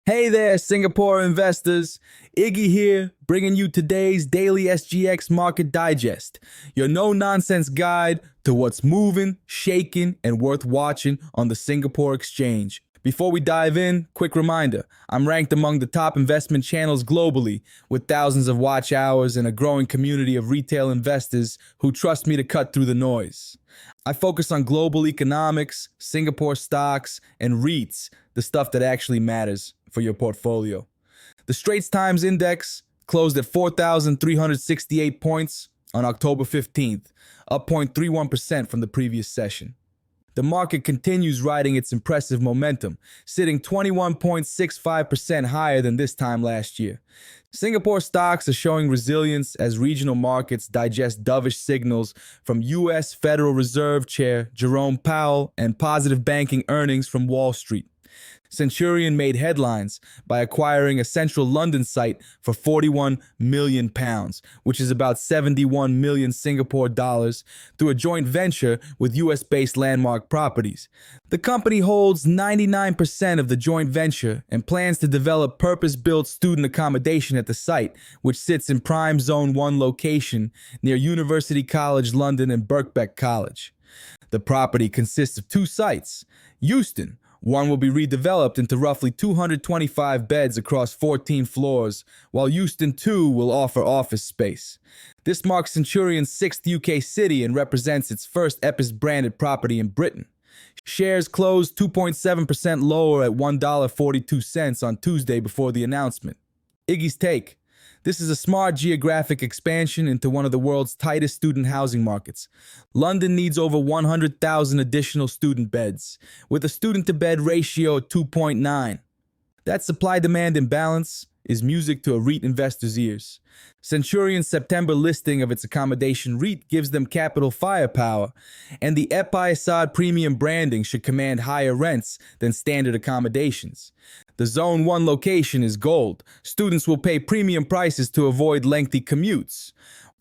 Hey there, Singapore investors. Iggy here, bringing you today's daily SGX Market Digest, your no-nonsense guide to what's moving, shaking, and worth watching on the Singapore Exchange. Before we dive in, quick reminder, I'm ranked among the top investment channels globally, with thousands of watch hours and a growing community of retail investors who trust me to cut through the noise. I focus on global economics, Singapore stocks, and REITs, the stuff that actually matters for your portfolio. The Straits Times Index closed at 4,368 points on October 15th, up 0.31% from the previous session. The market continues riding its impressive momentum, sitting 21.65% higher than this time last year. Singapore stocks are showing resilience as regional markets digest dovish signals from U.S. Federal Reserve Chair Jerome Powell and positive banking earnings from Wall Street. Centurion made headlines by acquiring a central London site for £41 million, which is about 71 million Singapore dollars, through a joint venture with US-based Landmark Properties. The company holds 99% of the joint venture and plans to develop purpose-built student accommodation at the site, which sits in prime Zone 1 location near University College London and Birkbeck College. The property consists of two sites. Euston, one will be redeveloped into roughly 225 beds across 14 floors, while Euston 2 will offer office space. This marks Centurion's sixth UK city and represents its first EPIS-branded property in Britain. Shares closed 2.7% lower at $1.42 on Tuesday before the announcement. Iggy's take. This is a smart geographic expansion into one of the world's tightest student housing markets. London needs over 100,000 additional student beds, with a student-to-bed ratio of 2.9. That supply-demand imbalance is music to a REIT investor's ears. Centurion's September listing of its accommodation REIT gives them capital firepower, and the EP1200 premium branding should command higher rents than standard accommodations. The Zone 1 location is gold. Students will pay premium prices to avoid lengthy commutes.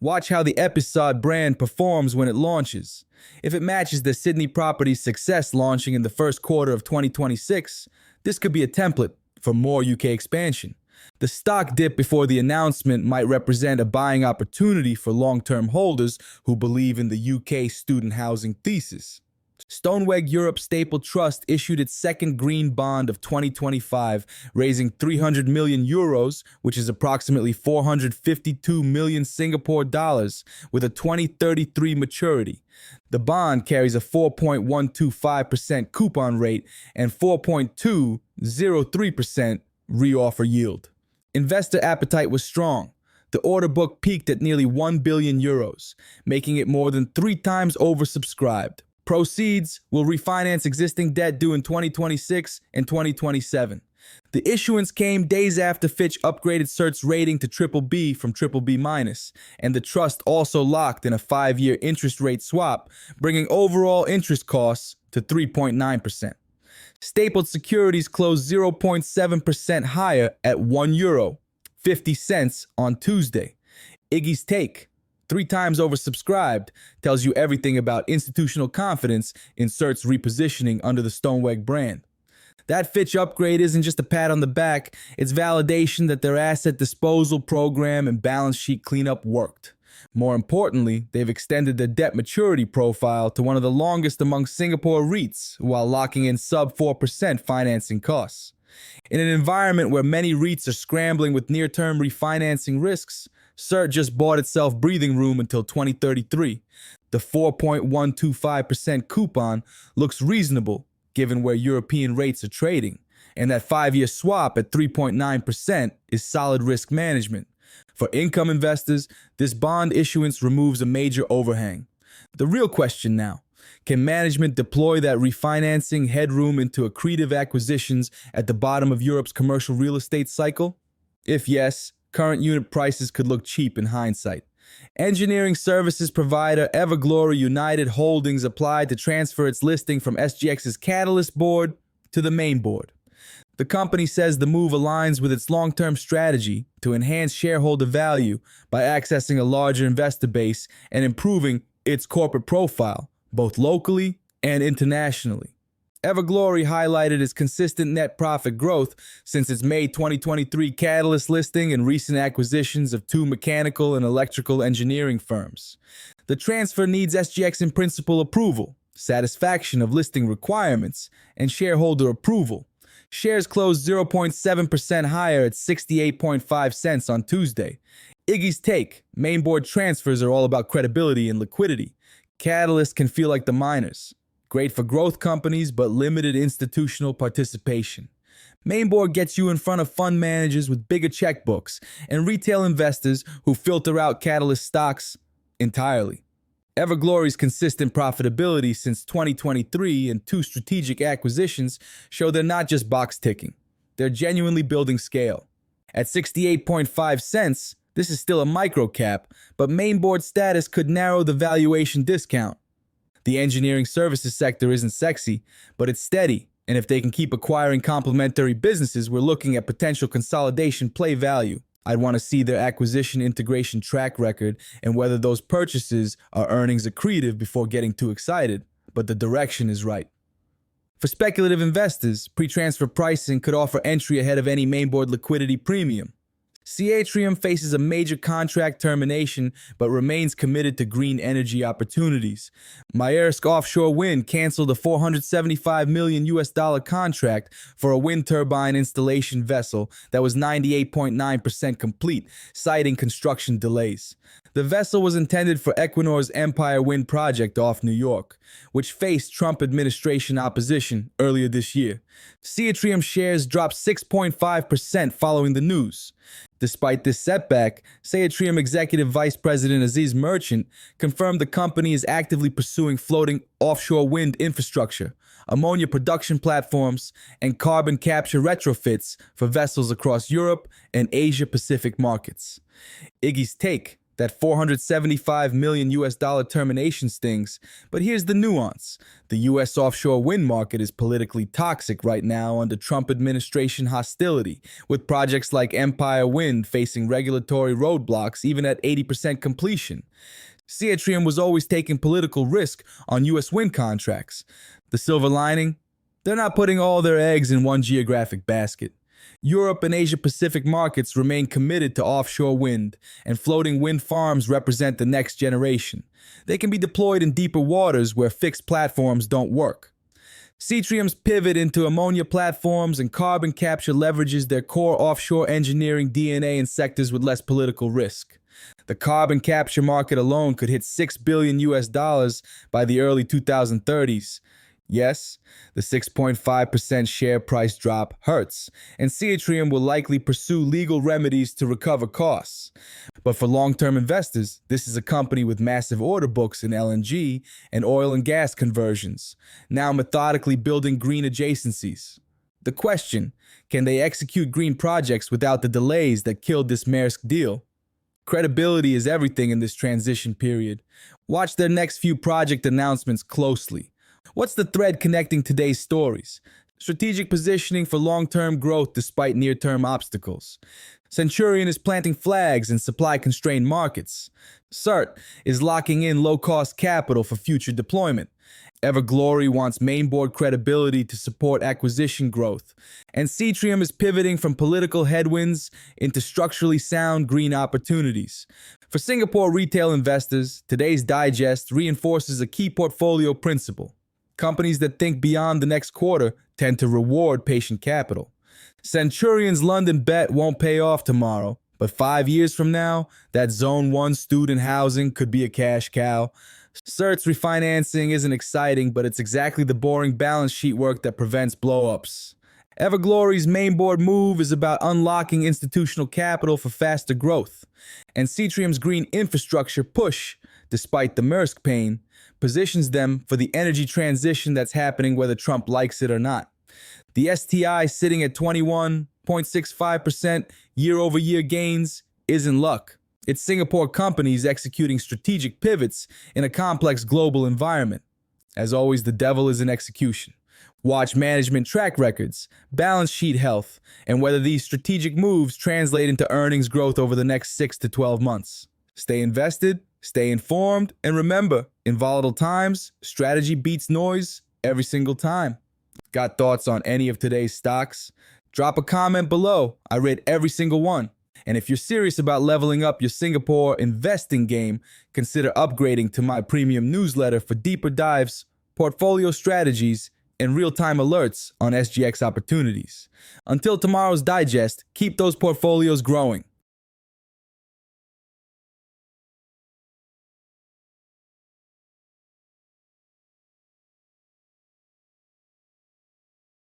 Watch how the EP1200 brand performs when it launches. If it matches the Sydney property's success launching in the first quarter of 2026, this could be a template for more UK expansion. The stock dip before the announcement might represent a buying opportunity for long-term holders who believe in the UK student housing thesis. Stoneweg Europe Staple Trust issued its second green bond of 2025, raising 300 million euros, which is approximately 452 million Singapore dollars, with a 2033 maturity. The bond carries a 4.125% coupon rate and 4.203% reoffer yield. Investor appetite was strong. The order book peaked at nearly 1 billion euros, making it more than 3 times oversubscribed. Proceeds will refinance existing debt due in 2026 and 2027. The issuance came days after Fitch upgraded CERT's rating to BBB from BBB-, and the trust also locked in a 5-year interest rate swap, bringing overall interest costs to 3.9%. Stapled securities closed 0.7% higher at €1.50 on Tuesday. Iggy's take, 3 times oversubscribed, tells you everything about institutional confidence in CERT's repositioning under the Stoneweg brand. That Fitch upgrade isn't just a pat on the back, it's validation that their asset disposal program and balance sheet cleanup worked. More importantly, they've extended their debt maturity profile to one of the longest among Singapore REITs while locking in sub-4% financing costs. In an environment where many REITs are scrambling with near-term refinancing risks, CERT just bought itself breathing room until 2033. The 4.125% coupon looks reasonable given where European rates are trading, and that 5-year swap at 3.9% is solid risk management. For income investors, this bond issuance removes a major overhang. The real question now, can management deploy that refinancing headroom into accretive acquisitions at the bottom of Europe's commercial real estate cycle? If yes, current unit prices could look cheap in hindsight. Engineering services provider Everglory United Holdings applied to transfer its listing from SGX's Catalyst board to the Mainboard. The company says the move aligns with its long-term strategy to enhance shareholder value by accessing a larger investor base and improving its corporate profile, both locally and internationally. Everglory highlighted its consistent net profit growth since its May 2023 Catalyst listing and recent acquisitions of two mechanical and electrical engineering firms. The transfer needs SGX in principle approval, satisfaction of listing requirements, and shareholder approval. Shares closed 0.7% higher at 68.5 cents on Tuesday. Iggy's take: Mainboard transfers are all about credibility and liquidity. Catalyst can feel like the miners. Great for growth companies, but limited institutional participation. Mainboard gets you in front of fund managers with bigger checkbooks and retail investors who filter out Catalyst stocks entirely. Everglory's consistent profitability since 2023 and two strategic acquisitions show they're not just box ticking. They're genuinely building scale. At 68.5 cents, this is still a micro cap, but Mainboard status could narrow the valuation discount. The engineering services sector isn't sexy, but it's steady, and if they can keep acquiring complementary businesses, we're looking at potential consolidation play value. I'd want to see their acquisition integration track record and whether those purchases are earnings accretive before getting too excited, but the direction is right. For speculative investors, pre-transfer pricing could offer entry ahead of any Mainboard liquidity premium. Centurion faces a major contract termination but remains committed to green energy opportunities. Maersk Offshore Wind canceled a $475 million contract for a wind turbine installation vessel that was 98.9% complete, citing construction delays. The vessel was intended for Equinor's Empire Wind project off New York, which faced Trump administration opposition earlier this year. Centurion shares dropped 6.5% following the news. Despite this setback, Centurion Executive Vice President Aziz Merchant confirmed the company is actively pursuing floating offshore wind infrastructure, ammonia production platforms, and carbon capture retrofits for vessels across Europe and Asia-Pacific markets. Iggy's take: that $475 million termination stings, but here's the nuance. The U.S. offshore wind market is politically toxic right now under Trump administration hostility, with projects like Empire Wind facing regulatory roadblocks even at 80% completion. Centurion was always taking political risk on U.S. wind contracts. The silver lining? They're not putting all their eggs in one geographic basket. Europe and Asia-Pacific markets remain committed to offshore wind, and floating wind farms represent the next generation. They can be deployed in deeper waters where fixed platforms don't work. Centurion's pivot into ammonia platforms and carbon capture leverages their core offshore engineering DNA in sectors with less political risk. The carbon capture market alone could hit $6 billion by the early 2030s. Yes, the 6.5% share price drop hurts, and Centurion will likely pursue legal remedies to recover costs. But for long-term investors, this is a company with massive order books in LNG and oil and gas conversions, now methodically building green adjacencies. The question: can they execute green projects without the delays that killed this Maersk deal? Credibility is everything in this transition period. Watch their next few project announcements closely. What's the thread connecting today's stories? Strategic positioning for long-term growth despite near-term obstacles. Centurion is planting flags in supply-constrained markets. CERT is locking in low-cost capital for future deployment. Everglory wants Mainboard credibility to support acquisition growth. And Centurion is pivoting from political headwinds into structurally sound green opportunities. For Singapore retail investors, today's digest reinforces a key portfolio principle. Companies that think beyond the next quarter tend to reward patient capital. Centurion's London bet won't pay off tomorrow, but 5 years from now, that Zone 1 student housing could be a cash cow. CERT's refinancing isn't exciting, but it's exactly the boring balance sheet work that prevents blowups. Everglory's Mainboard move is about unlocking institutional capital for faster growth. And Centurion's green infrastructure push, despite the Maersk pain, positions them for the energy transition that's happening whether Trump likes it or not. The STI sitting at 21.65% year-over-year gains isn't luck. It's Singapore companies executing strategic pivots in a complex global environment. As always, the devil is in execution. Watch management track records, balance sheet health, and whether these strategic moves translate into earnings growth over the next 6 to 12 months. Stay invested, stay informed, and remember, in volatile times, strategy beats noise every single time. Got thoughts on any of today's stocks? Drop a comment below. I read every single one. And if you're serious about leveling up your Singapore investing game, consider upgrading to my premium newsletter for deeper dives, portfolio strategies, and real-time alerts on SGX opportunities. Until tomorrow's digest, keep those portfolios growing.